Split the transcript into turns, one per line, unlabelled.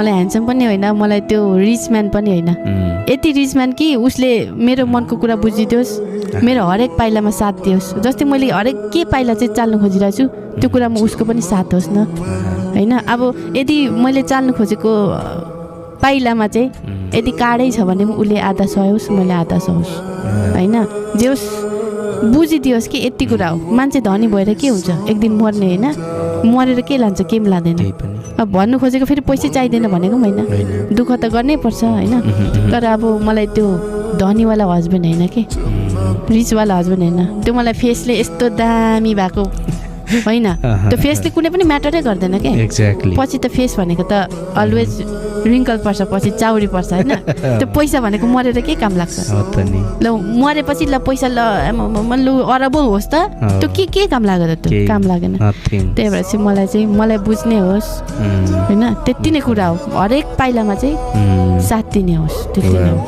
मलाई ह्यान्डसम पनि होइन, मलाई त्यो रिच म्यान पनि होइन। यति रिच म्यान कि उसले मेरो मनको कुरा बुझिदियोस्, मेरो हरेक पाइलामा साथ दियोस्। जस्तै मैले हरेक के पाइला चाहिँ चाल्नु खोजिरहेको छु त्यो कुरामा उसको पनि साथ होस् न होइन। अब यदि मैले चाल्नु खोजेको पाइलामा चाहिँ यदि काँडै छ भने उसले आधा सहोस्, मैले आधा सहोस् होइन। जे होस् बुझिदियोस् कि यति कुरा हो। मान्छे धनी भएर के हुन्छ, एक दिन मर्ने होइन, मरेर के लान्छ, केही पनि लाँदैन। अब भन्नु खोजेको फेरि पैसा चाहिँदैन भनेको पनि होइन, दुःख त गर्नै पर्छ होइन। तर अब मलाई त्यो धनीवाला हस्बेन्ड होइन कि रिचवाला हस्बेन्ड होइन। त्यो मलाई फेसले यस्तो दामी भएको होइन, त्यो फेसले कुनै पनि म्याटरै गर्दैन क्या।
एक्ज्याक्टली।
पछि त फेस भनेको त अलवेज रिङ्कल पर्छ, पछि चाउरी पर्छ होइन। त्यो पैसा भनेको मरेर के काम लाग्छ ल, मरेपछि ल पैसा ल लु अरबौँ होस् त, त्यो के काम लाग्यो त, त्यो काम लागेन। त्यही भएर चाहिँ मलाई बुझ्ने होस् होइन, त्यति नै कुरा हो। हरेक पाइलामा चाहिँ साथ दिने होस्, त्यति नै हो।